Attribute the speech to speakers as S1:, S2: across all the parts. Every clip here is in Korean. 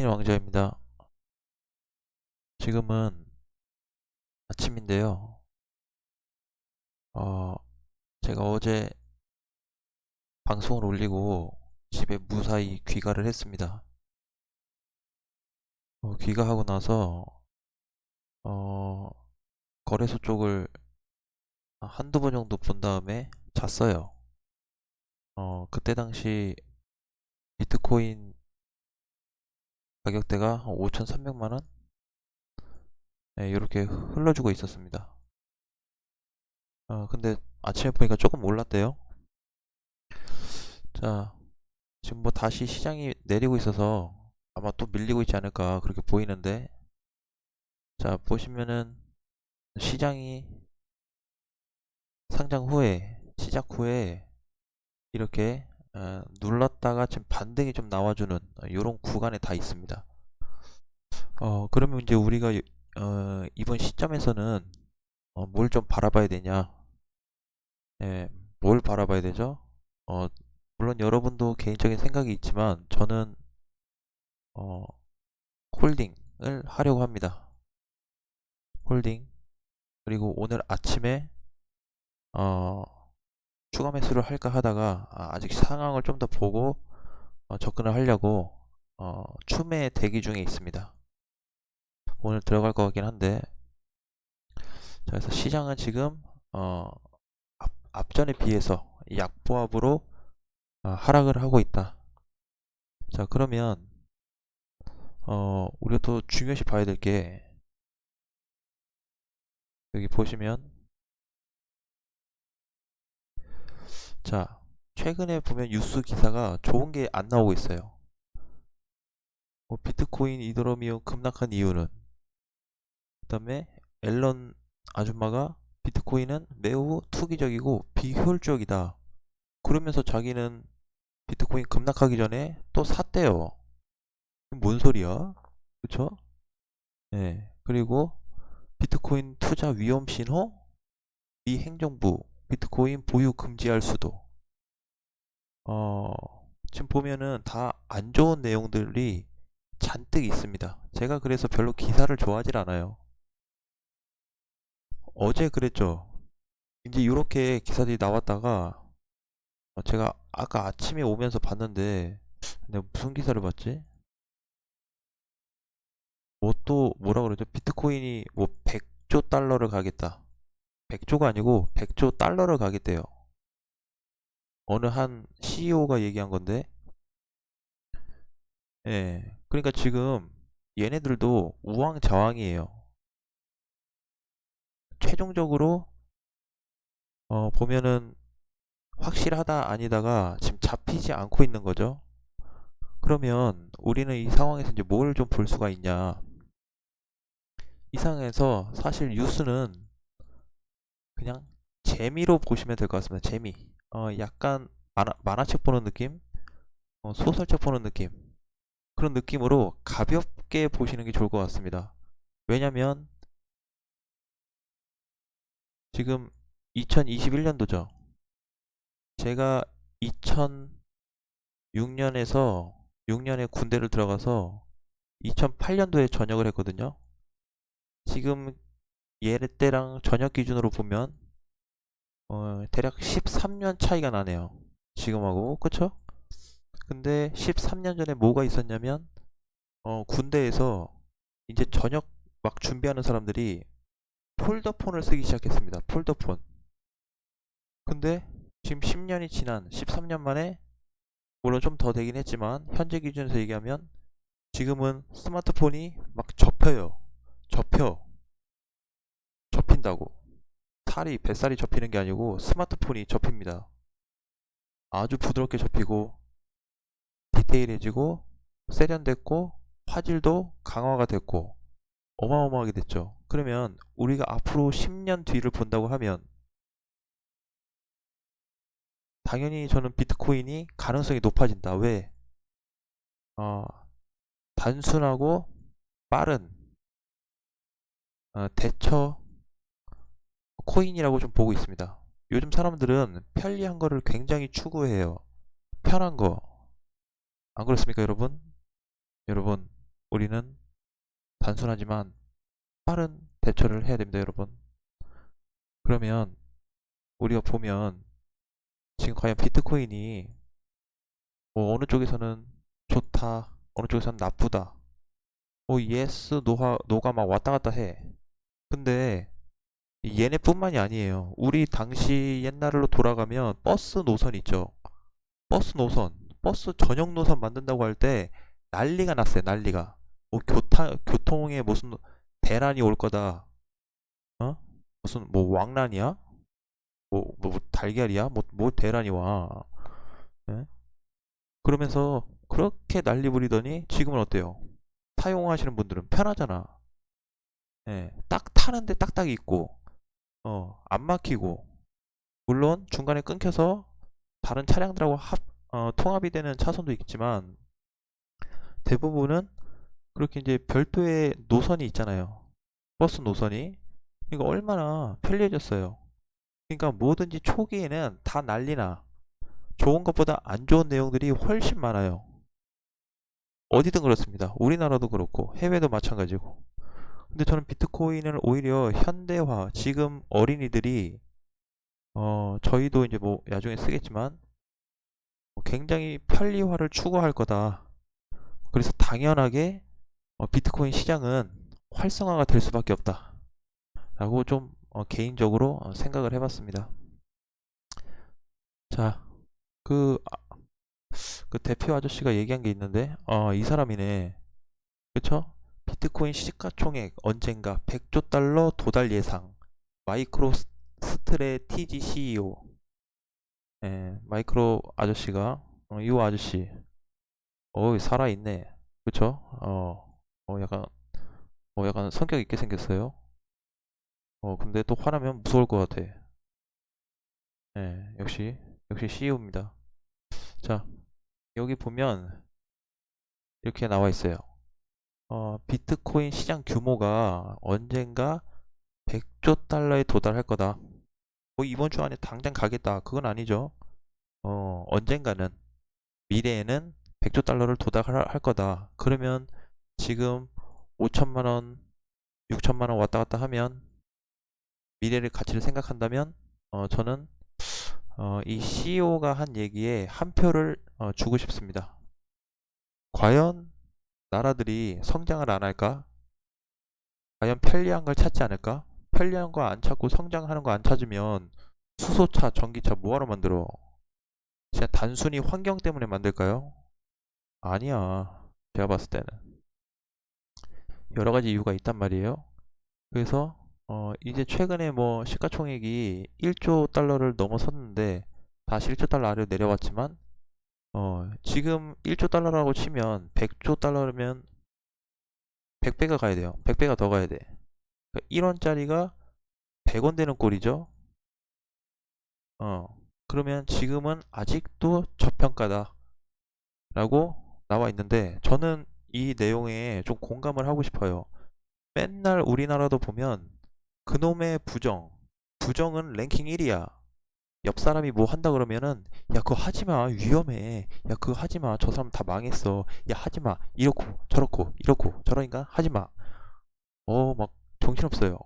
S1: 비트코인 왕자입니다. 지금은 아침인데요. 어, 제가 어제 방송을 올리고 집에 무사히 귀가를 했습니다. 귀가하고 나서 어, 거래소 쪽을 한두 번 정도 본 다음에 잤어요. 그때 당시 비트코인 가격대가 5,300만 원? 네, 이렇게 흘러주고 있었습니다. 근데 아침에 보니까 조금 올랐대요. 자, 지금 뭐 다시 시장이 내리고 있어서 아마 또 밀리고 있지 않을까 그렇게 보이는데, 자 보시면은 시장이 상장 후에 시작 후에 이렇게 눌렀다가 지금 반등이 좀 나와주는 이런 구간에 다 있습니다. 그러면 이제 우리가 이번 시점에서는 뭘 좀 바라봐야 되냐? 예, 뭘 바라봐야 되죠? 어, 물론 여러분도 개인적인 생각이 있지만 저는 어, 홀딩을 하려고 합니다. 홀딩. 그리고 오늘 아침에 어, 추가 매수를 할까 하다가 아직 상황을 좀 더 보고 접근을 하려고 추매 대기 중에 있습니다. 오늘 들어갈 것 같긴 한데, 자, 그래서 시장은 지금 앞전에 비해서 약보합으로 하락을 하고 있다. 자, 그러면 우리가 또 중요시 봐야 될 게, 여기 보시면, 자, 최근에 보면 뉴스 기사가 좋은 게 안 나오고 있어요. 비트코인, 이더리움 급락한 이유는, 그 다음에 앨런 아줌마가 비트코인은 매우 투기적이고 비효율적이다. 그러면서 자기는 비트코인 급락하기 전에 또 샀대요. 뭔 소리야? 그쵸? 네. 그리고 비트코인 투자 위험 신호? 미 행정부 비트코인 보유 금지할 수도. 어, 지금 보면은 다 안 좋은 내용들이 잔뜩 있습니다. 제가 그래서 별로 기사를 좋아하질 않아요. 어제 그랬죠. 이제 이렇게 기사들이 나왔다가 제가 아까 아침에 오면서 봤는데, 내가 무슨 기사를 봤지? 뭐 또 뭐라 그러죠? 비트코인이 뭐 100조 달러를 가겠다. 100조가 아니고 100조 달러를 가겠대요. 어느 한 CEO가 얘기한 건데, 예. 그러니까 지금 얘네들도 우왕좌왕이에요. 최종적으로 보면은 확실하다 아니다가 지금 잡히지 않고 있는 거죠. 그러면 우리는 이 상황에서 이제 뭘 좀 볼 수가 있냐? 이 상황에서 사실 뉴스는 그냥 재미로 보시면 될 것 같습니다. 재미. 약간 만화책 보는 느낌? 소설책 보는 느낌. 그런 느낌으로 가볍게 보시는 게 좋을 것 같습니다. 왜냐면 지금 2021년도죠. 제가 2006년에서 6년에 군대를 들어가서 2008년도에 전역을 했거든요. 지금 얘네 때랑 전역 기준으로 보면 대략 13년 차이가 나네요. 지금하고 그쵸? 근데 13년 전에 뭐가 있었냐면 군대에서 이제 전역 막 준비하는 사람들이 폴더폰을 쓰기 시작했습니다. 폴더폰. 근데 지금 10년이 지난 13년 만에, 물론 좀 더 되긴 했지만 현재 기준에서 얘기하면 지금은 스마트폰이 막 접혀요. 접혀. 접힌다고. 뱃살이 접히는 게 아니고 스마트폰이 접힙니다. 아주 부드럽게 접히고 디테일해지고 세련됐고 화질도 강화가 됐고 어마어마하게 됐죠. 그러면 우리가 앞으로 10년 뒤를 본다고 하면 당연히 저는 비트코인이 가능성이 높아진다. 왜? 어, 단순하고 빠른 대처 코인이라고 좀 보고 있습니다. 요즘 사람들은 편리한 거를 굉장히 추구해요. 편한 거. 안 그렇습니까, 여러분? 여러분, 우리는 단순하지만 빠른 대처를 해야 됩니다, 여러분. 그러면 우리가 보면 지금 과연 비트코인이 뭐 어느 쪽에서는 좋다, 어느 쪽에서는 나쁘다, 뭐 예스, 노가 막 왔다 갔다 해. 근데 얘네뿐만이 아니에요. 우리 당시 옛날로 돌아가면 버스 노선 있죠. 버스 노선, 버스 전용 노선 만든다고 할 때 난리가 났어요. 난리가. 뭐 교통에 무슨 대란이 올 거다. 어? 무슨 뭐 왕란이야? 뭐 달걀이야? 뭐 대란이 와. 예? 그러면서 그렇게 난리 부리더니 지금은 어때요? 사용하시는 분들은 편하잖아. 예, 딱 타는데 딱딱이 있고, 안 막히고, 물론 중간에 끊겨서 다른 차량들하고 통합이 되는 차선도 있지만 대부분은 그렇게 이제 별도의 노선이 있잖아요. 버스 노선이. 이거 얼마나 편리해졌어요. 그러니까 뭐든지 초기에는 다 난리나. 좋은 것보다 안 좋은 내용들이 훨씬 많아요. 어디든 그렇습니다. 우리나라도 그렇고 해외도 마찬가지고. 근데 저는 비트코인을 오히려 현대화, 지금 어린이들이 저희도 이제 뭐 나중에 쓰겠지만 굉장히 편리화를 추구할 거다. 그래서 당연하게 비트코인 시장은 활성화가 될 수밖에 없다. 라고 좀 개인적으로 생각을 해봤습니다. 자, 그, 그 대표 아저씨가 얘기한 게 있는데, 이 사람이네. 그쵸? 비트코인 시가총액 언젠가 100조 달러 도달 예상. 마이크로 스트레티지 CEO. 예, 마이크로 아저씨가, 이 아저씨, 살아있네. 그쵸? 약간, 약간 성격 있게 생겼어요. 근데 또 화나면 무서울 것 같아. 예, 역시 CEO입니다. 자, 여기 보면 이렇게 나와 있어요. 비트코인 시장 규모가 언젠가 100조 달러에 도달할 거다. 뭐 이번 주 안에 당장 가겠다. 그건 아니죠. 언젠가는 미래에는 100조 달러를 도달할 거다. 그러면 지금 5천만 원, 6천만 원 왔다 갔다 하면 미래의 가치를 생각한다면 저는 이 CEO가 한 얘기에 한 표를 주고 싶습니다. 과연 나라들이 성장을 안 할까? 과연 편리한 걸 찾지 않을까? 편리한 거 안 찾고 성장하는 거 안 찾으면 수소차, 전기차 뭐하러 만들어? 진짜 단순히 환경 때문에 만들까요? 아니야. 제가 봤을 때는 여러 가지 이유가 있단 말이에요. 그래서 이제 최근에 뭐 시가총액이 1조 달러를 넘어섰는데 다시 1조 달러 아래로 내려왔지만 지금 1조 달러라고 치면 100조 달러면 100배가 가야 돼요. 100배가 더 가야 돼. 그러니까 1원짜리가 100원 되는 꼴이죠. 그러면 지금은 아직도 저평가다 라고 나와 있는데 저는 이 내용에 좀 공감을 하고 싶어요. 맨날 우리나라도 보면 그놈의 부정은 랭킹 1위야. 옆 사람이 뭐 한다 그러면은 야 그거 하지마 위험해, 야 그거 하지마 저 사람 다 망했어, 야 하지마 이렇고 저렇고 이렇고 저러니까 하지마. 막 정신없어요.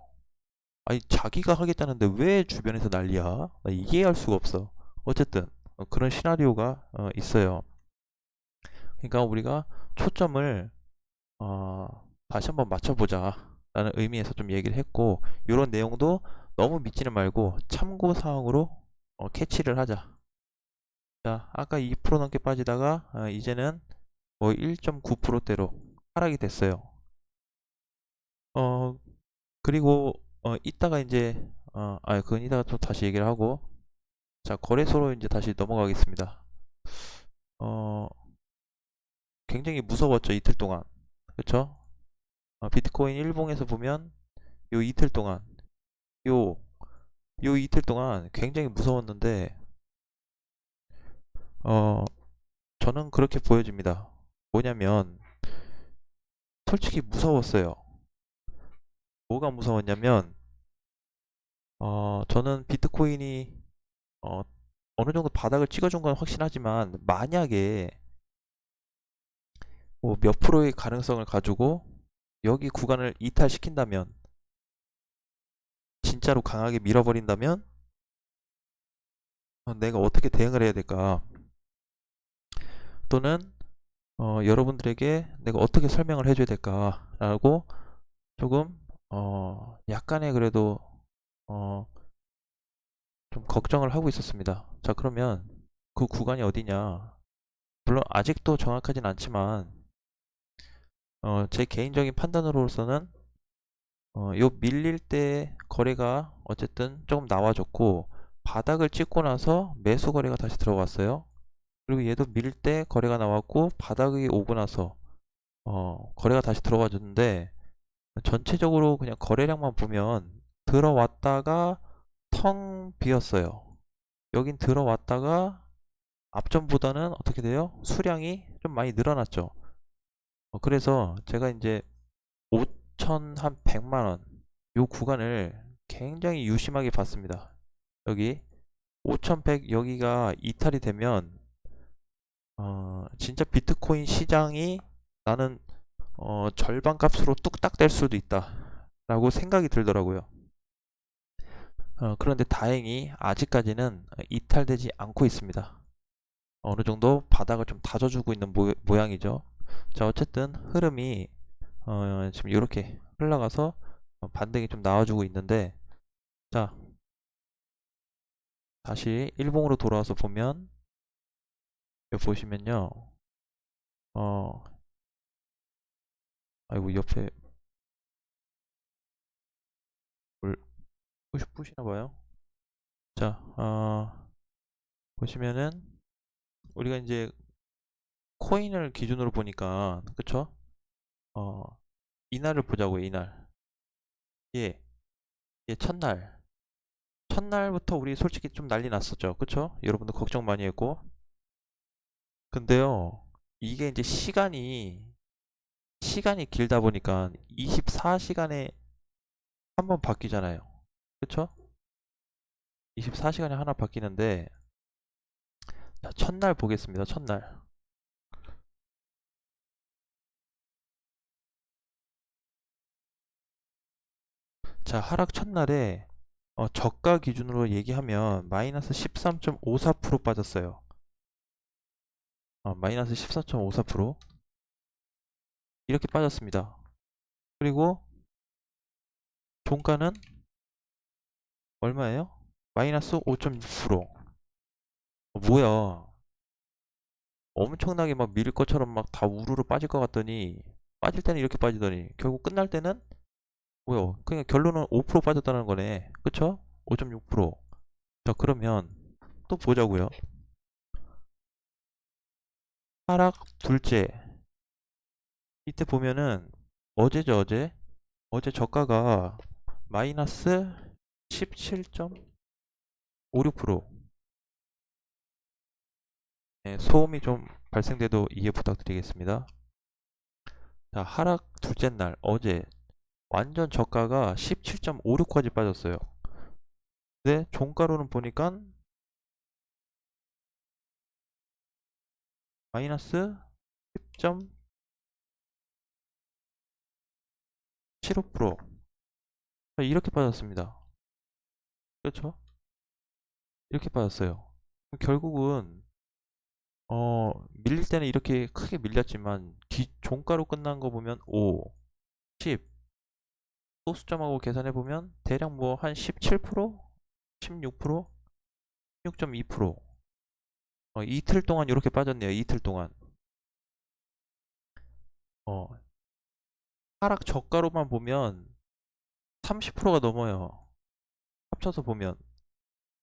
S1: 아니 자기가 하겠다는데 왜 주변에서 난리야? 나 이해할 수가 없어. 어쨌든 그런 시나리오가 있어요. 그러니까 우리가 초점을 다시 한번 맞춰보자 라는 의미에서 좀 얘기를 했고, 이런 내용도 너무 믿지는 말고 참고사항으로 캐치를 하자. 자, 아까 2% 넘게 빠지다가 이제는 뭐 1.9%대로 하락이 됐어요. 그리고 이따가 이제 그건 이따가 또 다시 얘기를 하고, 자, 거래소로 이제 다시 넘어가겠습니다. 굉장히 무서웠죠, 이틀 동안. 그쵸? 비트코인 일봉에서 보면 요 이틀 동안 요 이틀 동안 굉장히 무서웠는데 저는 그렇게 보여집니다. 뭐냐면 솔직히 무서웠어요. 뭐가 무서웠냐면 저는 비트코인이 어, 어느 정도 바닥을 찍어준 건 확신하지만 만약에 몇 프로의 가능성을 가지고 여기 구간을 이탈시킨다면, 진짜로 강하게 밀어버린다면 내가 어떻게 대응을 해야 될까? 또는 여러분들에게 내가 어떻게 설명을 해줘야 될까라고 조금 약간의 그래도 어, 좀 걱정을 하고 있었습니다. 자, 그러면 그 구간이 어디냐? 물론 아직도 정확하진 않지만 제 개인적인 판단으로서는 요 밀릴 때 거래가 어쨌든 조금 나와줬고, 바닥을 찍고 나서 매수 거래가 다시 들어왔어요. 그리고 얘도 밀 때 거래가 나왔고 바닥이 오고 나서 거래가 다시 들어와 줬는데, 전체적으로 그냥 거래량만 보면 들어왔다가 텅 비었어요. 여긴 들어왔다가 앞전보다는 어떻게 돼요? 수량이 좀 많이 늘어났죠. 그래서 제가 이제 5천 한 100만원 요 구간을 굉장히 유심하게 봤습니다. 여기 5100 여기가 이탈이 되면 진짜 비트코인 시장이 나는 절반 값으로 뚝딱 될 수도 있다 라고 생각이 들더라고요. 그런데 다행히 아직까지는 이탈되지 않고 있습니다. 어느 정도 바닥을 좀 다져주고 있는 모양이죠. 자, 어쨌든 흐름이 지금 이렇게 흘러가서 반등이 좀 나와주고 있는데, 자, 다시 일봉으로 돌아와서 보면 여기 보시면요. 어, 아이고 옆에 뭘 부시나 봐요. 자, 보시면은 우리가 이제 코인을 기준으로 보니까, 그쵸? 어, 이날을 보자고요. 이날. 예, 예, 첫날부터 우리 솔직히 좀 난리 났었죠. 그쵸? 여러분들 걱정 많이 했고. 근데요, 이게 이제 시간이 길다 보니까 24시간에 한 번 바뀌잖아요. 그쵸? 24시간에 하나 바뀌는데, 자, 첫날 보겠습니다. 첫날. 자, 하락 첫날에 저가 기준으로 얘기하면 마이너스 13.54% 빠졌어요. 마이너스 14.54% 이렇게 빠졌습니다. 그리고 종가는 얼마예요? 마이너스 5.6%. 뭐야? 엄청나게 막 밀 것처럼 막 다 우르르 빠질 것 같더니, 빠질 때는 이렇게 빠지더니 결국 끝날 때는 뭐야? 그냥 결론은 5% 빠졌다는 거네. 그쵸? 5.6%. 자, 그러면 또 보자고요. 하락 둘째. 이때 보면은 어제죠, 어제. 어제 저가가 마이너스 17.56%. 네, 소음이 좀 발생돼도 이해 부탁드리겠습니다. 자, 하락 둘째 날 어제 완전 저가가 17.56까지 빠졌어요. 근데 종가로는 보니까 마이너스 10.75% 이렇게 빠졌습니다. 그렇죠? 이렇게 빠졌어요. 결국은 밀릴 때는 이렇게 크게 밀렸지만 종가로 끝난 거 보면 5, 10 소수점하고 계산해 보면 대략 뭐 한 17%, 16%, 16.2% 이틀 동안 이렇게 빠졌네요. 이틀 동안. 어, 하락 저가로만 보면 30%가 넘어요. 합쳐서 보면.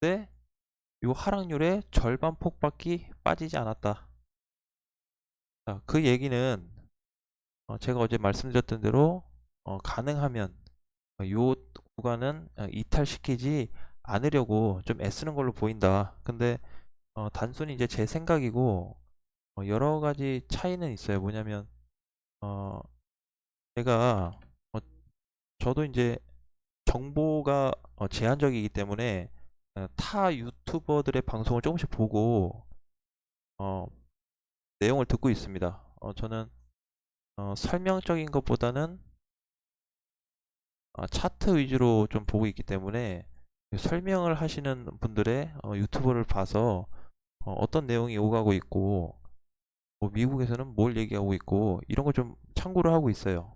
S1: 근데 이 하락률의 절반 폭밖에 빠지지 않았다. 자, 그 얘기는 제가 어제 말씀드렸던 대로 가능하면 이 구간은 이탈시키지 않으려고 좀 애쓰는 걸로 보인다. 근데 단순히 이제 제 생각이고 여러 가지 차이는 있어요. 뭐냐면 어, 제가 저도 이제 정보가 제한적이기 때문에 타 유튜버들의 방송을 조금씩 보고 어, 내용을 듣고 있습니다. 저는 설명적인 것보다는 차트 위주로 좀 보고 있기 때문에 설명을 하시는 분들의 유튜브를 봐서 어떤 내용이 오가고 있고 뭐 미국에서는 뭘 얘기하고 있고 이런 거 좀 참고를 하고 있어요.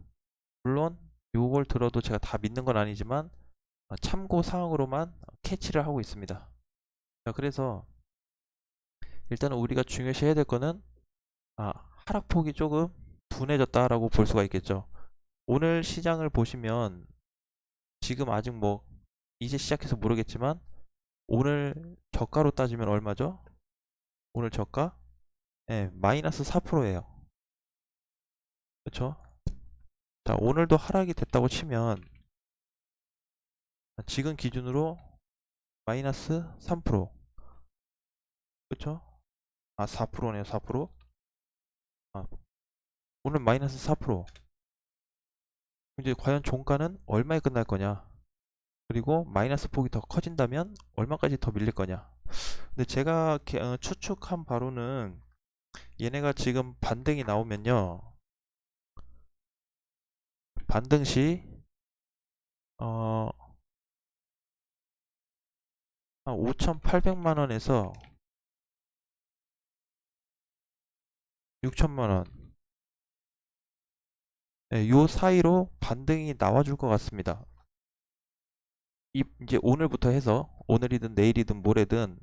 S1: 물론 요걸 들어도 제가 다 믿는 건 아니지만 참고 사항으로만 캐치를 하고 있습니다. 자, 그래서 일단은 우리가 중요시 해야 될 거는 아, 하락폭이 조금 둔해졌다라고 볼 수가 있겠죠. 오늘 시장을 보시면 지금 아직 뭐 이제 시작해서 모르겠지만 오늘 저가로 따지면 얼마죠? 오늘 저가? 네, 마이너스 4%예요. 그렇죠? 자, 오늘도 하락이 됐다고 치면 지금 기준으로 마이너스 3%. 그렇죠? 4%네요, 4%. 아, 오늘 마이너스 4%. 이제 과연 종가는 얼마에 끝날 거냐? 그리고 마이너스 폭이 더 커진다면 얼마까지 더 밀릴 거냐? 근데 제가 추측한 바로는 얘네가 지금 반등이 나오면요. 반등 시 어, 한 5,800만 원에서 6천만 원. 네, 요 사이로 반등이 나와줄 것 같습니다. 이제 오늘부터 해서 오늘이든 내일이든 모레든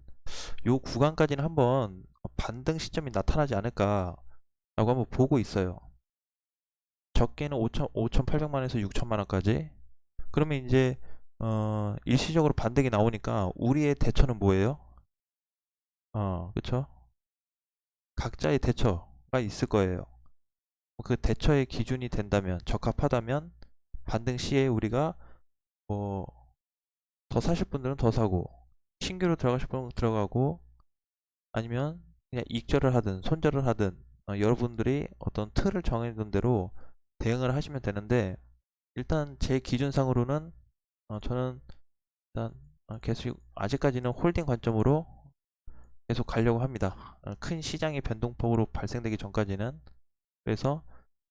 S1: 요 구간까지는 한번 반등 시점이 나타나지 않을까라고 한번 보고 있어요. 적게는 5,800만 원에서 6천만 원까지. 그러면 이제 일시적으로 반등이 나오니까 우리의 대처는 뭐예요? 그쵸? 각자의 대처가 있을 거예요. 그 대처의 기준이 된다면 적합하다면 반등 시에 우리가 뭐 더 사실 분들은 더 사고 신규로 들어가실 분은 들어가고 아니면 그냥 익절을 하든 손절을 하든 여러분들이 어떤 틀을 정해둔 대로 대응을 하시면 되는데 일단 제 기준상으로는 저는 일단 계속 아직까지는 홀딩 관점으로 계속 가려고 합니다. 큰 시장의 변동폭으로 발생되기 전까지는. 그래서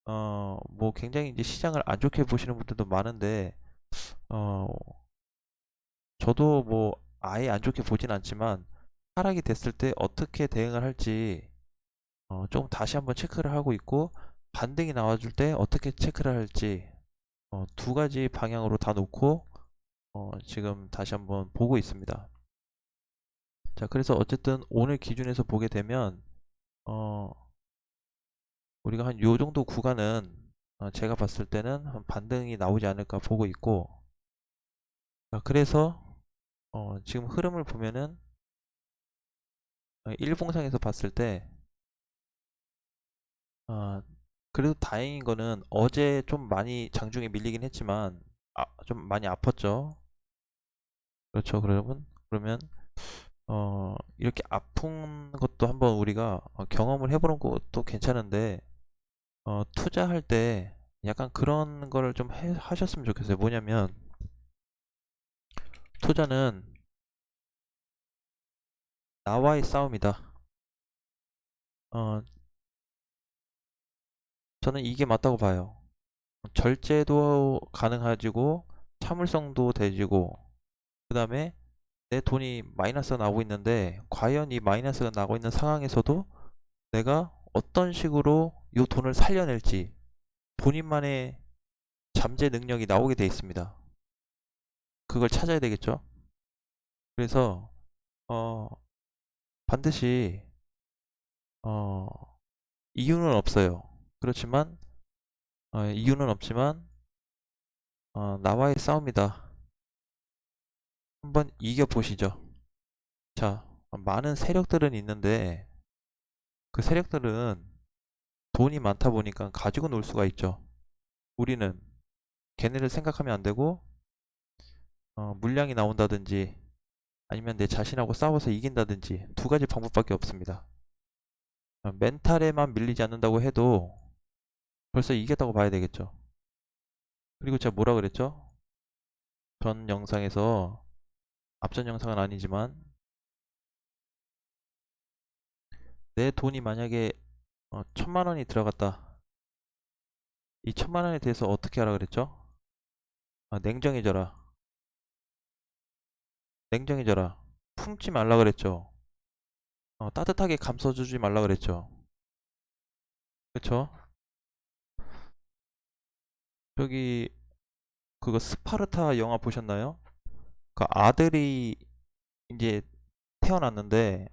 S1: 뭐 굉장히 이제 시장을 안 좋게 보시는 분들도 많은데 어 저도 뭐 아예 안 좋게 보진 않지만 하락이 됐을 때 어떻게 대응을 할지 조금 다시 한번 체크를 하고 있고 반등이 나와줄 때 어떻게 체크를 할지 두 가지 방향으로 다 놓고 지금 다시 한번 보고 있습니다. 자, 그래서 어쨌든 오늘 기준에서 보게 되면 어 우리가 한 요 정도 구간은 제가 봤을 때는 한 반등이 나오지 않을까 보고 있고 자, 그래서 지금 흐름을 보면은 일봉상에서 봤을 때 어, 그래도 다행인 거는 어제 좀 많이 장중에 밀리긴 했지만 좀 많이 아팠죠. 그렇죠, 여러분. 그러면 이렇게 아픈 것도 한번 우리가 경험을 해보는 것도 괜찮은데 투자할 때 약간 그런 거를 좀 하셨으면 좋겠어요. 뭐냐면 투자는 나와의 싸움이다. 어, 저는 이게 맞다고 봐요. 절제도 가능해지고 참을성도 돼지고 그 다음에 내 돈이 마이너스가 나오고 있는데 과연 이 마이너스가 나고 있는 상황에서도 내가 어떤 식으로 이 돈을 살려낼지 본인만의 잠재 능력이 나오게 돼 있습니다. 그걸 찾아야 되겠죠. 그래서 어, 반드시 어, 이유는 없어요. 그렇지만 이유는 없지만 나와의 싸움이다. 한번 이겨보시죠. 자, 많은 세력들은 있는데 그 세력들은 돈이 많다 보니까 가지고 놀 수가 있죠. 우리는 걔네를 생각하면 안 되고 물량이 나온다든지 아니면 내 자신하고 싸워서 이긴다든지 두 가지 방법밖에 없습니다. 멘탈에만 밀리지 않는다고 해도 벌써 이겼다고 봐야 되겠죠. 그리고 제가 뭐라 그랬죠? 전 영상에서 앞전 영상은 아니지만 내 돈이 만약에 1,000만 원이 들어갔다. 이 1000만 원에 대해서 어떻게 하라 그랬죠? 냉정해져라. 냉정해져라. 품지 말라 그랬죠. 따뜻하게 감싸주지 말라 그랬죠. 그쵸? 저기 그거 스파르타 영화 보셨나요? 그 아들이 이제 태어났는데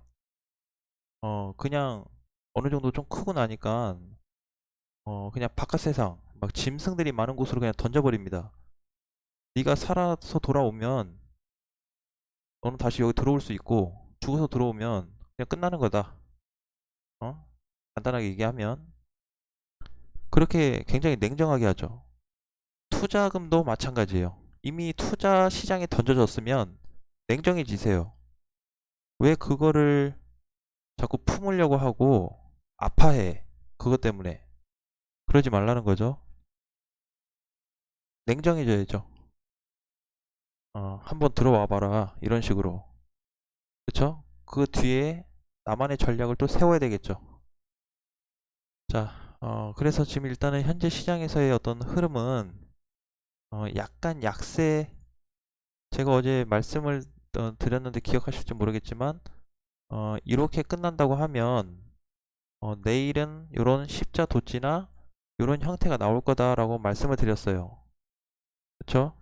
S1: 그냥 어느 정도 좀 크고 나니까 그냥 바깥 세상 막 짐승들이 많은 곳으로 그냥 던져버립니다. 네가 살아서 돌아오면 너는 다시 여기 들어올 수 있고 죽어서 들어오면 그냥 끝나는 거다. 어? 간단하게 얘기하면 그렇게 굉장히 냉정하게 하죠. 투자금도 마찬가지예요. 이미 투자 시장에 던져졌으면 냉정해지세요. 왜 그거를 자꾸 품으려고 하고 아파해. 그것 때문에. 그러지 말라는 거죠. 냉정해져야죠. 한번 들어와 봐라. 이런 식으로. 그쵸? 그 뒤에 나만의 전략을 또 세워야 되겠죠. 자, 그래서 지금 일단은 현재 시장에서의 어떤 흐름은 약간 약세, 제가 어제 말씀을 드렸는데 기억하실지 모르겠지만 이렇게 끝난다고 하면 내일은 이런 십자 도지나 이런 형태가 나올 거다라고 말씀을 드렸어요. 그쵸?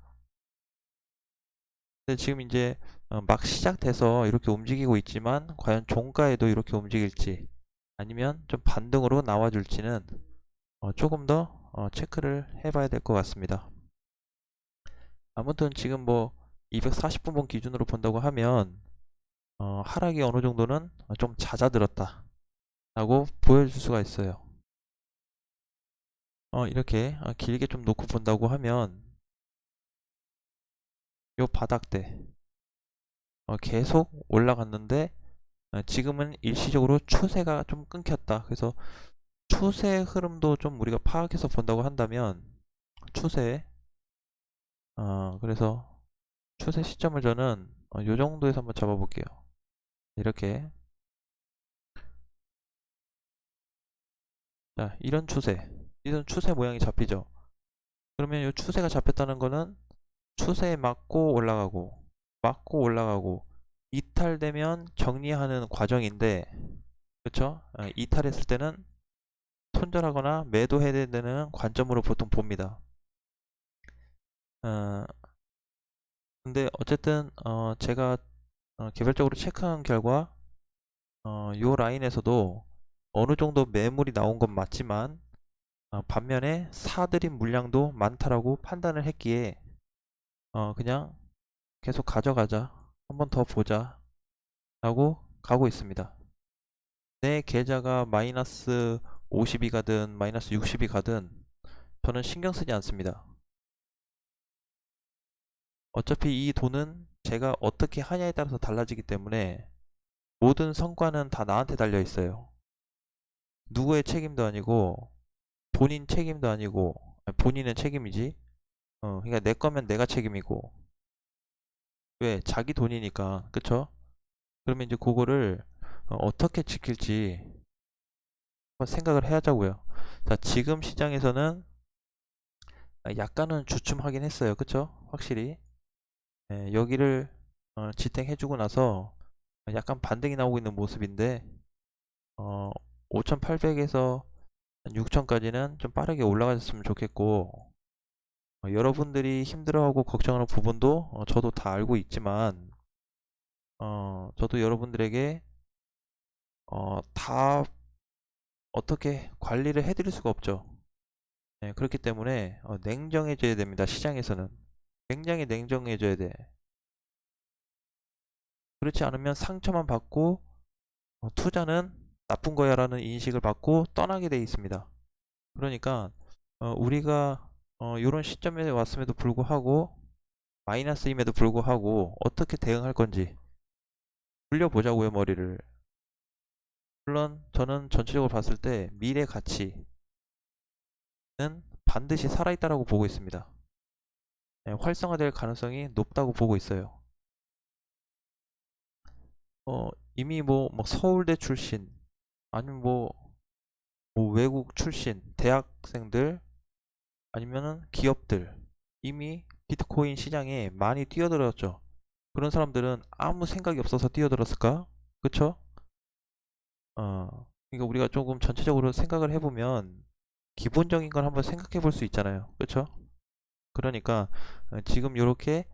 S1: 근데 지금 이제 막 시작돼서 이렇게 움직이고 있지만 과연 종가에도 이렇게 움직일지 아니면 좀 반등으로 나와줄지는 조금 더 체크를 해봐야 될 것 같습니다. 아무튼 지금 뭐 240분봉 기준으로 본다고 하면 하락이 어느 정도는 좀 잦아들었다 라고 보여줄 수가 있어요. 이렇게 길게 좀 놓고 본다고 하면 요 바닥대 계속 올라갔는데 지금은 일시적으로 추세가 좀 끊겼다. 그래서 추세 흐름도 좀 우리가 파악해서 본다고 한다면 추세 그래서 추세 시점을 저는 요 정도에서 한번 잡아볼게요. 이렇게 자 이런 추세 모양이 잡히죠. 그러면 이 추세가 잡혔다는 거는 추세에 맞고 올라가고 이탈되면 정리하는 과정인데 그쵸? 이탈했을 때는 손절하거나 매도해야 되는 관점으로 보통 봅니다. 어, 근데 어쨌든 제가 개별적으로 체크한 결과 요 라인에서도 어느 정도 매물이 나온 건 맞지만 반면에 사들인 물량도 많다라고 판단을 했기에 그냥 계속 가져가자 한 번 더 보자 라고 가고 있습니다. 내 계좌가 마이너스 50이 가든 마이너스 60이 가든 저는 신경 쓰지 않습니다. 어차피 이 돈은 제가 어떻게 하냐에 따라서 달라지기 때문에 모든 성과는 다 나한테 달려 있어요. 누구의 책임도 아니고 본인 책임도 아니고 본인의 책임이지. 그러니까 내 거면 내가 책임이고 왜 자기 돈이니까 그쵸? 그러면 이제 그거를 어떻게 지킬지 한번 생각을 해야자고요. 자 지금 시장에서는 약간은 주춤하긴 했어요. 그쵸? 확실히 여기를 지탱해주고 나서 약간 반등이 나오고 있는 모습인데 5800에서 6000까지는 좀 빠르게 올라가셨으면 좋겠고 여러분들이 힘들어하고 걱정하는 부분도 저도 다 알고 있지만 저도 여러분들에게 다 어떻게 관리를 해드릴 수가 없죠. 그렇기 때문에 냉정해져야 됩니다. 시장에서는 굉장히 냉정해져야 돼. 그렇지 않으면 상처만 받고 투자는 나쁜 거야 라는 인식을 받고 떠나게 돼 있습니다. 그러니까 우리가 이런 시점에 왔음에도 불구하고 마이너스임에도 불구하고 어떻게 대응할 건지 굴려보자고요 머리를. 물론 저는 전체적으로 봤을 때 미래 가치는 반드시 살아있다라고 보고 있습니다. 활성화될 가능성이 높다고 보고 있어요. 이미 뭐 서울대 출신 아니면 뭐 외국 출신 대학생들 아니면은 기업들 이미 비트코인 시장에 많이 뛰어들었죠. 그런 사람들은 아무 생각이 없어서 뛰어들었을까? 그쵸? 그러니까 우리가 조금 전체적으로 생각을 해보면 기본적인 걸 한번 생각해 볼 수 있잖아요. 그쵸? 그러니까 지금 이렇게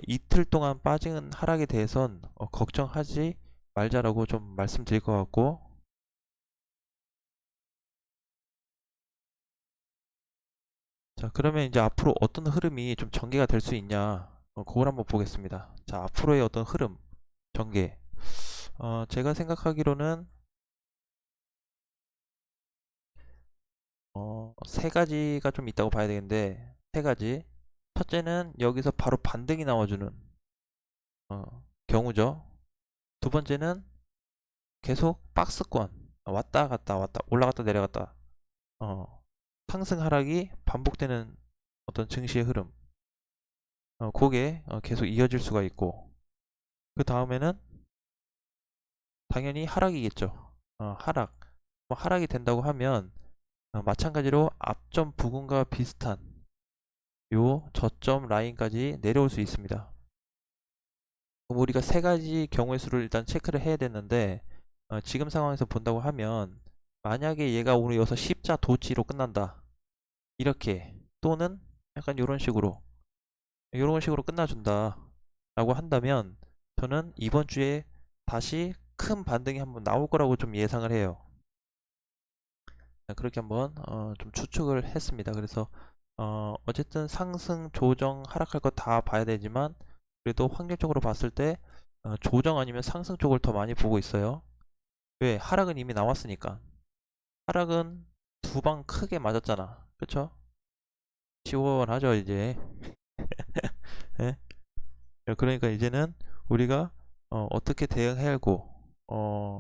S1: 이틀 동안 빠진 하락에 대해선 걱정하지 말자라고 좀 말씀드릴 것 같고, 자, 그러면 이제 앞으로 어떤 흐름이 좀 전개가 될 수 있냐, 그걸 한번 보겠습니다. 자, 앞으로의 어떤 흐름, 전개. 제가 생각하기로는 세 가지가 좀 있다고 봐야 되는데, 세 가지. 첫째는 여기서 바로 반등이 나와주는 경우죠. 두 번째는 계속 박스권 왔다 갔다 왔다 올라갔다 내려갔다 상승 하락이 반복되는 어떤 증시의 흐름, 그게 계속 이어질 수가 있고, 그 다음에는 당연히 하락이겠죠. 하락. 뭐 하락이 된다고 하면 마찬가지로 앞점 부근과 비슷한 요 저점 라인까지 내려올 수 있습니다. 그럼 우리가 세 가지 경우의 수를 일단 체크를 해야 되는데, 지금 상황에서 본다고 하면 만약에 얘가 오늘 여기서 십자 도치로 끝난다, 이렇게, 또는 약간 이런 식으로 끝나준다 라고 한다면, 저는 이번 주에 다시 큰 반등이 한번 나올 거라고 좀 예상을 해요. 그렇게 한번 좀 추측을 했습니다. 그래서 어쨌든 상승, 조정, 하락할 거 다 봐야 되지만, 그래도 확률적으로 봤을 때 조정 아니면 상승 쪽을 더 많이 보고 있어요. 왜? 하락은 이미 나왔으니까. 하락은 두 방 크게 맞았잖아. 그쵸? 시원하죠 이제. 예? 그러니까 이제는 우리가 떻게 대응해야 하고, 어,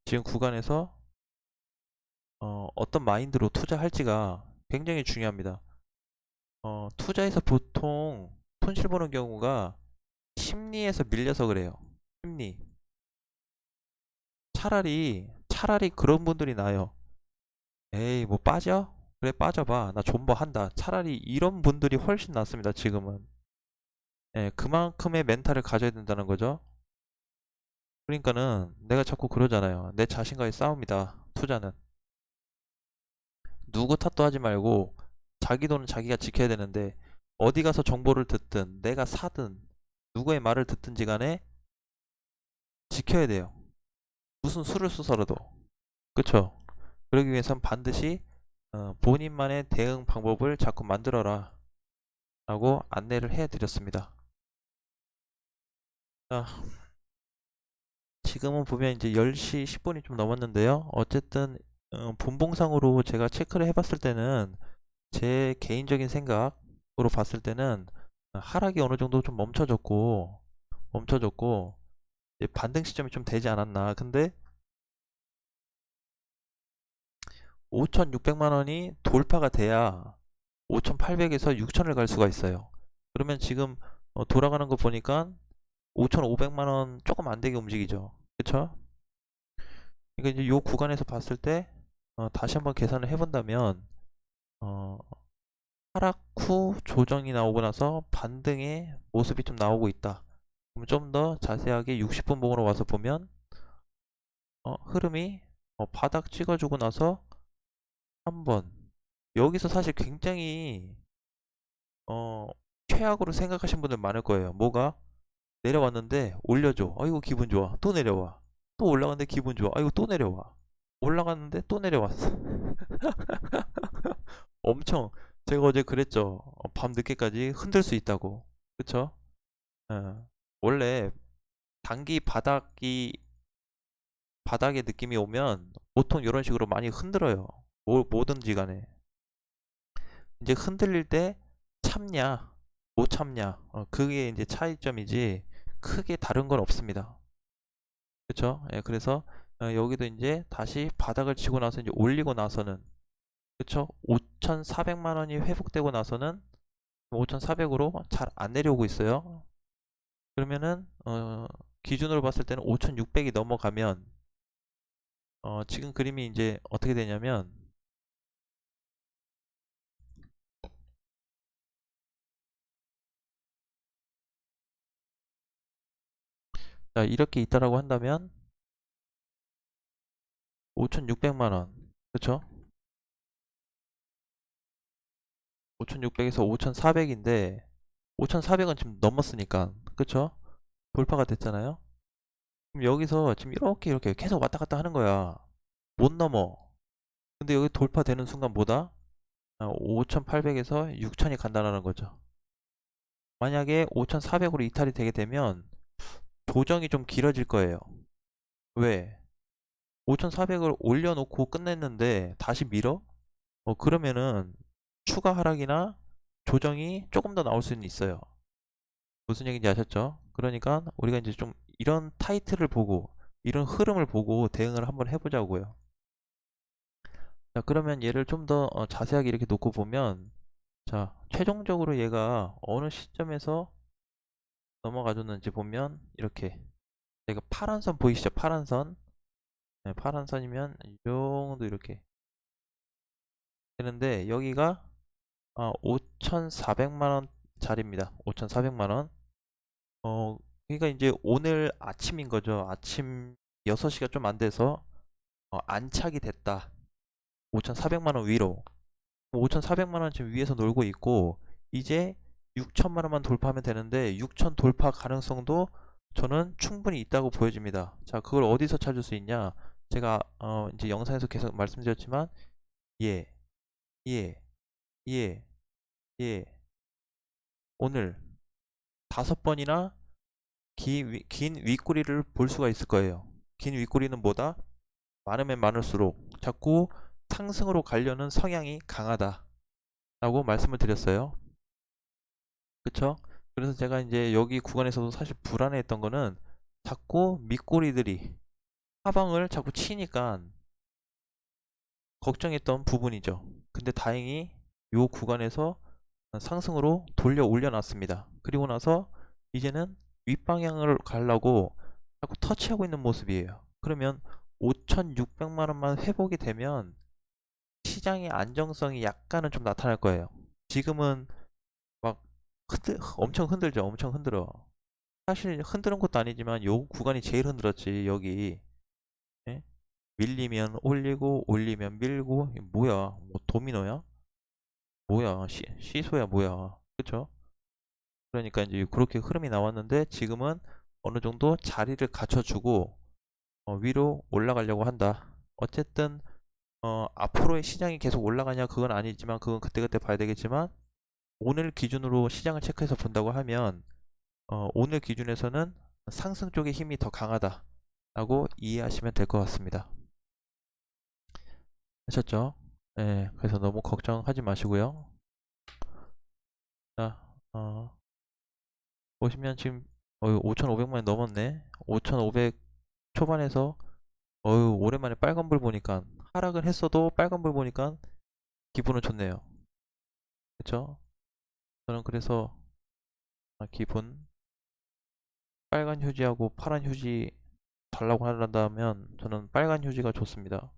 S1: 지금 구간에서 어떤 마인드로 투자할지가 굉장히 중요합니다. 투자에서 보통 손실 보는 경우가 심리에서 밀려서 그래요. 심리. 차라리 그런 분들이 나요. 에이, 뭐 빠져? 그래, 빠져봐. 나 존버 한다. 차라리 이런 분들이 훨씬 낫습니다, 지금은. 예, 그만큼의 멘탈을 가져야 된다는 거죠. 그러니까는 내가 자꾸 그러잖아요. 내 자신과의 싸움이다, 투자는. 누구 탓도 하지 말고 자기 돈은 자기가 지켜야 되는데, 어디 가서 정보를 듣든 내가 사든 누구의 말을 듣든지 간에 지켜야 돼요. 무슨 수를 써서라도. 그쵸? 그러기 위해선 반드시 본인만의 대응 방법을 자꾸 만들어라 라고 안내를 해 드렸습니다. 자, 지금은 보면 이제 10시 10분이 좀 넘었는데요. 어쨌든 분봉상으로 제가 체크를 해봤을 때는, 제 개인적인 생각으로 봤을 때는 하락이 어느 정도 좀 멈춰졌고 이제 반등 시점이 좀 되지 않았나. 근데 5,600만 원이 돌파가 돼야 5,800에서 6,000을 갈 수가 있어요. 그러면 지금 돌아가는 거 보니까 5,500만 원 조금 안 되게 움직이죠. 그쵸? 그러니까 이제 요 구간에서 봤을 때 다시 한번 계산을 해본다면, 어, 하락 후 조정이 나오고 나서 반등의 모습이 좀 나오고 있다. 그럼 좀 더 자세하게 60분 봉으로 와서 보면 흐름이 바닥 찍어주고 나서 한번, 여기서 사실 굉장히 최악으로 생각하신 분들 많을 거예요. 뭐가? 내려왔는데 올려줘. 아이고 기분 좋아. 또 내려와. 또 올라갔는데 기분 좋아. 아이고 또 내려와. 올라갔는데 또 내려왔어. 엄청, 제가 어제 그랬죠. 밤 늦게까지 흔들 수 있다고. 그쵸? 원래 단기 바닥의 느낌이 오면 보통 이런 식으로 많이 흔들어요. 뭐든지 간에. 이제 흔들릴 때 참냐, 못 참냐, 그게 이제 차이점이지 크게 다른 건 없습니다. 그쵸? 예, 그래서 여기도 이제 다시 바닥을 치고 나서 이제 올리고 나서는, 그쵸? 5,400만 원이 회복되고 나서는 5,400으로 잘 안 내려오고 있어요. 그러면은 기준으로 봤을 때는 5,600이 넘어가면 지금 그림이 이제 어떻게 되냐면, 자, 이렇게 있다라고 한다면 5,600만원. 그쵸? 5,600에서 5,400인데 5,400은 지금 넘었으니까 그쵸? 돌파가 됐잖아요. 그럼 여기서 지금 이렇게 계속 왔다 갔다 하는 거야. 못 넘어. 근데 여기 돌파되는 순간 뭐다? 5,800에서 6,000이 간다라는 거죠. 만약에 5,400으로 이탈이 되게 되면 조정이 좀 길어질 거예요. 왜? 5,400을 올려놓고 끝냈는데 다시 밀어? 그러면은 추가 하락이나 조정이 조금 더 나올 수는 있어요. 무슨 얘기인지 아셨죠? 그러니까 우리가 이제 좀 이런 타이틀을 보고 이런 흐름을 보고 대응을 한번 해보자고요. 자, 그러면 얘를 좀 더 자세하게 이렇게 놓고 보면, 자, 최종적으로 얘가 어느 시점에서 넘어가 줬는지 보면 이렇게 제가 파란 선 보이시죠? 파란 선. 네, 파란 선이면 이 정도 이렇게 되는데 여기가 5,400만 원짜리입니다. 5,400만 원. 그러니까 이제 오늘 아침인 거죠. 아침 6시가 좀 안 돼서 안착이 됐다. 5,400만 원 위로. 5,400만 원 지금 위에서 놀고 있고 이제 6천만 원만 돌파하면 되는데 6천 돌파 가능성도 저는 충분히 있다고 보여집니다. 자, 그걸 어디서 찾을 수 있냐? 제가 이제 영상에서 계속 말씀드렸지만 예, 예, 예, 예. 오늘 5번이나 긴 윗꼬리를 볼 수가 있을 거예요. 긴 윗꼬리는 뭐다? 많으면 많을수록 자꾸 상승으로 가려는 성향이 강하다 라고 말씀을 드렸어요. 그쵸? 그래서 제가 이제 여기 구간에서도 사실 불안해했던 거는 자꾸 밑꼬리들이 하방을 자꾸 치니까 걱정했던 부분이죠. 근데 다행히 이 구간에서 상승으로 돌려 올려놨습니다. 그리고 나서 이제는 윗방향을 가려고 자꾸 터치하고 있는 모습이에요. 그러면 5,600만 원만 회복이 되면 시장의 안정성이 약간은 좀 나타날 거예요. 지금은 막 엄청 흔들죠. 엄청 흔들어. 사실 흔드는 것도 아니지만 요 구간이 제일 흔들었지. 여기 예? 밀리면 올리고 올리면 밀고 이게 뭐야? 뭐 도미노야? 뭐야? 시소야 뭐야? 그쵸? 그러니까 이제 그렇게 흐름이 나왔는데 지금은 어느 정도 자리를 갖춰주고 위로 올라가려고 한다. 어쨌든 앞으로의 시장이 계속 올라가냐 그건 아니지만 그건 그때그때 봐야 되겠지만 오늘 기준으로 시장을 체크해서 본다고 하면 오늘 기준에서는 상승 쪽의 힘이 더 강하다 라고 이해하시면 될 것 같습니다. 하셨죠? 네, 그래서 너무 걱정하지 마시고요. 자, 보시면 지금 5,500만이 넘었네. 5,500 초반에서 오랜만에 빨간불 보니까 하락을 했어도 빨간불 보니까 기분은 좋네요. 그쵸? 저는 그래서 기분 빨간 휴지하고 파란 휴지 달라고 한다면 저는 빨간 휴지가 좋습니다.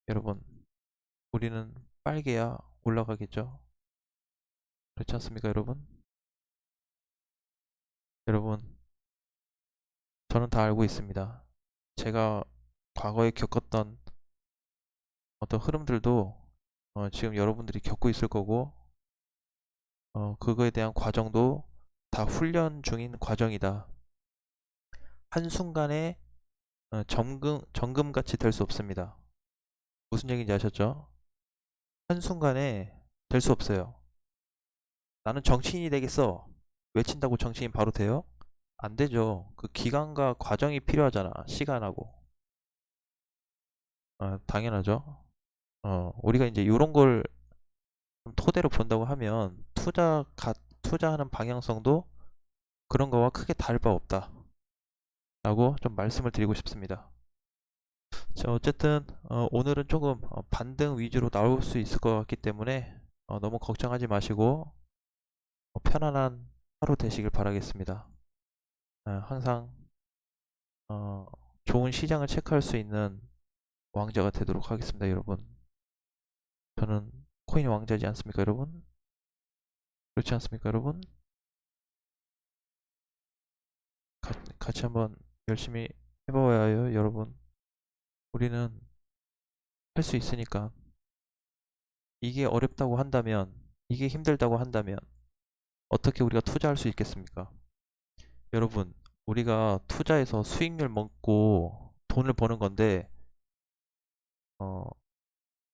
S1: 여러분, 우리는 빨개야 올라가겠죠? 그렇지 않습니까, 여러분? 여러분, 저는 다 알고 있습니다. 제가 과거에 겪었던 어떤 흐름들도 지금 여러분들이 겪고 있을 거고, 그거에 대한 과정도 다 훈련 중인 과정이다. 한순간에 정금같이 될 수 없습니다. 무슨 얘기인지 아셨죠? 한순간에 될 수 없어요. 나는 정치인이 되겠어. 외친다고 정치인 바로 돼요? 안 되죠. 그 기간과 과정이 필요하잖아. 시간하고. 당연하죠. 우리가 이제 이런 걸 좀 토대로 본다고 하면 투자하는 방향성도 그런 거와 크게 다를 바 없다. 라고 좀 말씀을 드리고 싶습니다. 자, 어쨌든 오늘은 조금 반등 위주로 나올 수 있을 것 같기 때문에 너무 걱정하지 마시고 편안한 하루 되시길 바라겠습니다. 항상 좋은 시장을 체크할 수 있는 왕자가 되도록 하겠습니다, 여러분. 저는 코인 왕자지 않습니까, 여러분? 그렇지 않습니까, 여러분? 같이 한번 열심히 해봐야 해요, 여러분. 우리는 할 수 있으니까. 이게 어렵다고 한다면, 이게 힘들다고 한다면, 어떻게 우리가 투자할 수 있겠습니까? 여러분, 우리가 투자해서 수익률 먹고 돈을 버는 건데, 어,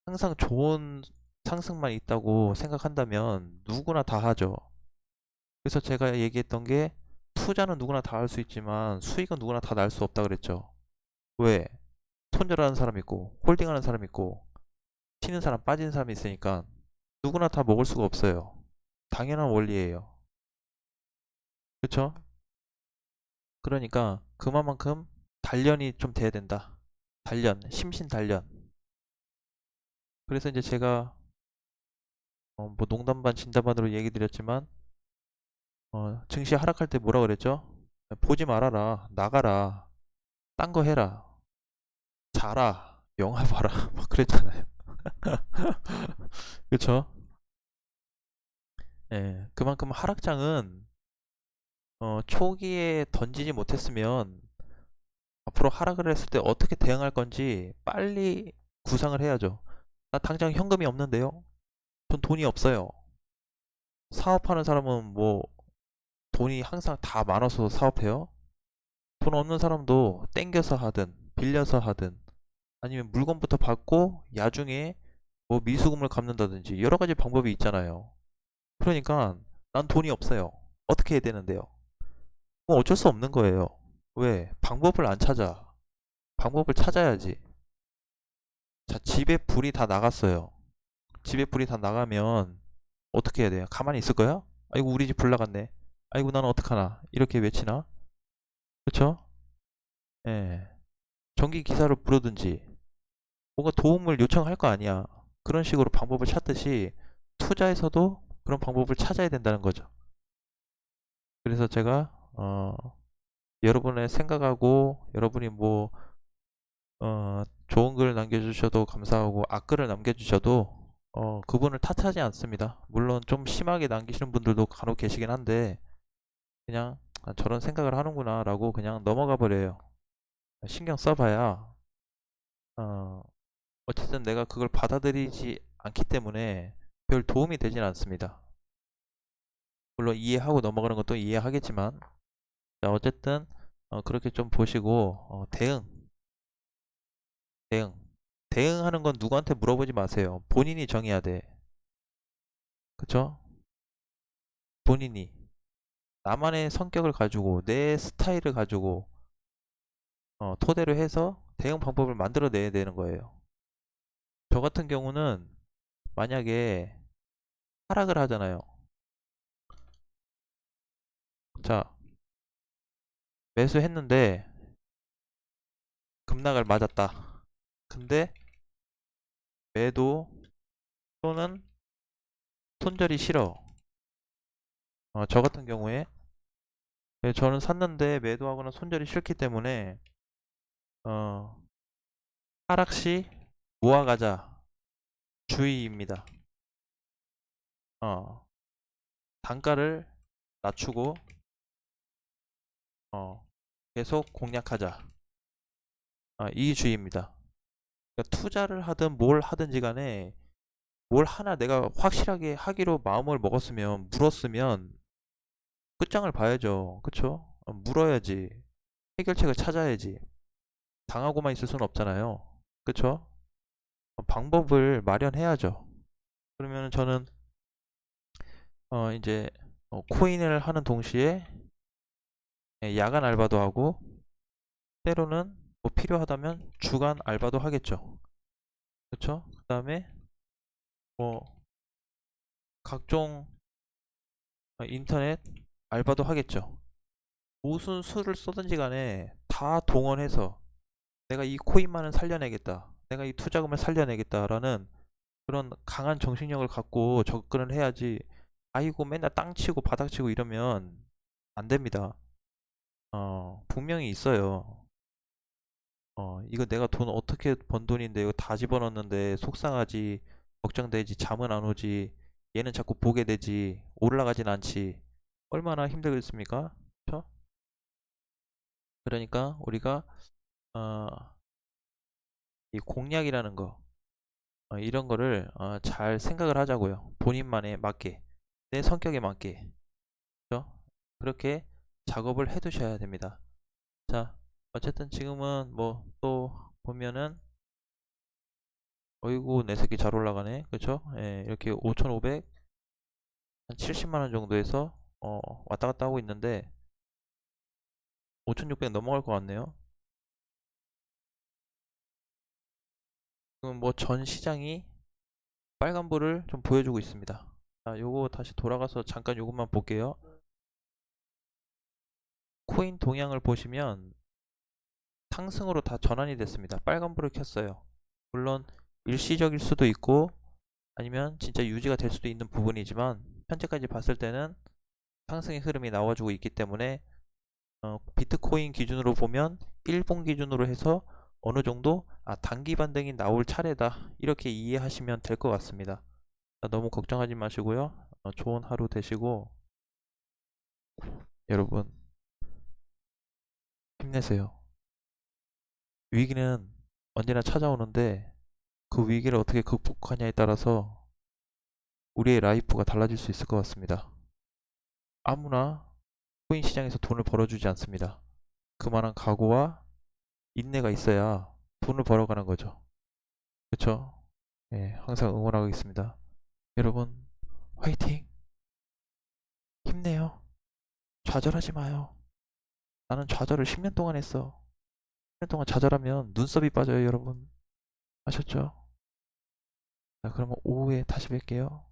S1: 항상 좋은 상승만 있다고 생각한다면 누구나 다 하죠. 그래서 제가 얘기했던 게 투자는 누구나 다 할 수 있지만 수익은 누구나 다 날 수 없다 그랬죠. 왜? 손절하는 사람 있고 홀딩하는 사람 있고 튀는 사람 빠지는 사람이 있으니까 누구나 다 먹을 수가 없어요. 당연한 원리예요. 그쵸? 그러니까 그만큼 단련이 좀 돼야 된다. 단련, 심신 단련. 그래서 이제 제가 뭐 농담 반 진담 반으로 얘기 드렸지만 증시 하락할 때 뭐라 그랬죠? 보지 말아라, 나가라, 딴 거 해라, 자라, 영화 봐라, 막 그랬잖아요. 그쵸? 예, 그만큼 하락장은 초기에 던지지 못했으면 앞으로 하락을 했을 때 어떻게 대응할 건지 빨리 구상을 해야죠. 나 당장 현금이 없는데요? 전 돈이 없어요. 사업하는 사람은 뭐 돈이 항상 다 많아서 사업해요? 돈 없는 사람도 땡겨서 하든 빌려서 하든 아니면 물건부터 받고 야중에 뭐 미수금을 갚는다든지 여러 가지 방법이 있잖아요. 그러니까 난 돈이 없어요. 어떻게 해야 되는데요? 뭐 어쩔 수 없는 거예요. 왜? 방법을 안 찾아. 방법을 찾아야지. 자, 집에 불이 다 나갔어요. 집에 불이 다 나가면 어떻게 해야 돼요? 가만히 있을 거야? 아이고 우리 집 불 나갔네. 아이고 나는 어떡하나? 이렇게 외치나? 그쵸? 예. 전기 기사를 부르든지 뭔가 도움을 요청할 거 아니야. 그런 식으로 방법을 찾듯이 투자에서도 그런 방법을 찾아야 된다는 거죠. 그래서 제가 여러분의 생각하고 여러분이 뭐 좋은 글 남겨주셔도 감사하고 악글을 남겨주셔도 그분을 탓하지 않습니다. 물론 좀 심하게 남기시는 분들도 간혹 계시긴 한데 그냥 저런 생각을 하는구나 라고 그냥 넘어가 버려요. 신경 써봐야 어, 어쨌든 내가 그걸 받아들이지 않기 때문에 별 도움이 되진 않습니다. 물론 이해하고 넘어가는 것도 이해하겠지만 자, 어쨌든 그렇게 좀 보시고 대응 대응하는 건 누구한테 물어보지 마세요. 본인이 정해야 돼. 그쵸? 본인이 나만의 성격을 가지고 내 스타일을 가지고 토대로 해서 대응 방법을 만들어 내야 되는 거예요. 저 같은 경우는 만약에 하락을 하잖아요. 자, 매수했는데 급락을 맞았다. 근데 매도 또는 손절이 싫어. 저 같은 경우에 저는 샀는데 매도하거나 손절이 싫기 때문에 어, 하락 시 모아가자 주의입니다. 어, 단가를 낮추고 계속 공략하자. 이 주의입니다. 그러니까 투자를 하든 뭘 하든지 간에 뭘 하나 내가 확실하게 하기로 마음을 먹었으면 물었으면 끝장을 봐야죠. 그쵸? 물어야지. 해결책을 찾아야지. 당하고만 있을 수는 없잖아요. 그쵸? 방법을 마련해야죠. 그러면 저는 이제 코인을 하는 동시에 야간 알바도 하고 때로는 뭐 필요하다면 주간 알바도 하겠죠. 그쵸? 그 다음에 뭐 각종 인터넷 알바도 하겠죠. 무슨 수를 쏘든지 간에 다 동원해서 내가 이 코인만은 살려내겠다. 내가 이 투자금을 살려내겠다라는 그런 강한 정신력을 갖고 접근을 해야지. 아이고 맨날 땅 치고 바닥 치고 이러면 안 됩니다. 분명히 있어요. 이거 내가 돈 어떻게 번 돈인데 이거 다 집어넣었는데 속상하지, 걱정되지, 잠은 안 오지, 얘는 자꾸 보게 되지, 올라가진 않지. 얼마나 힘들겠습니까? 그쵸? 그러니까 우리가 어, 이 공략이라는 거 이런 거를 잘 생각을 하자고요. 본인만에 맞게, 내 성격에 맞게. 그죠? 그렇게 작업을 해 두셔야 됩니다. 자, 어쨌든 지금은 뭐 또 보면은 어이구 내 새끼 잘 올라가네. 그쵸? 예, 이렇게 5,500, 한 70만 원 정도에서 왔다 갔다 하고 있는데 5,600 넘어갈 것 같네요. 지금 뭐 전 시장이 빨간불을 좀 보여주고 있습니다. 자, 요거 다시 돌아가서 잠깐 요것만 볼게요. 코인 동향을 보시면 상승으로 다 전환이 됐습니다. 빨간불을 켰어요. 물론 일시적일 수도 있고 아니면 진짜 유지가 될 수도 있는 부분이지만 현재까지 봤을 때는 상승의 흐름이 나와주고 있기 때문에 비트코인 기준으로 보면 일본 기준으로 해서 어느 정도 단기 반등이 나올 차례다 이렇게 이해하시면 될 것 같습니다. 너무 걱정하지 마시고요. 좋은 하루 되시고 여러분 힘내세요. 위기는 언제나 찾아오는데 그 위기를 어떻게 극복하냐에 따라서 우리의 라이프가 달라질 수 있을 것 같습니다. 아무나 코인 시장에서 돈을 벌어주지 않습니다. 그만한 각오와 인내가 있어야 돈을 벌어가는 거죠. 그쵸? 예, 항상 응원하겠습니다. 여러분, 화이팅! 힘내요. 좌절하지 마요. 나는 좌절을 10년 동안 했어. 10년 동안 좌절하면 눈썹이 빠져요, 여러분. 아셨죠? 자, 그러면 오후에 다시 뵐게요.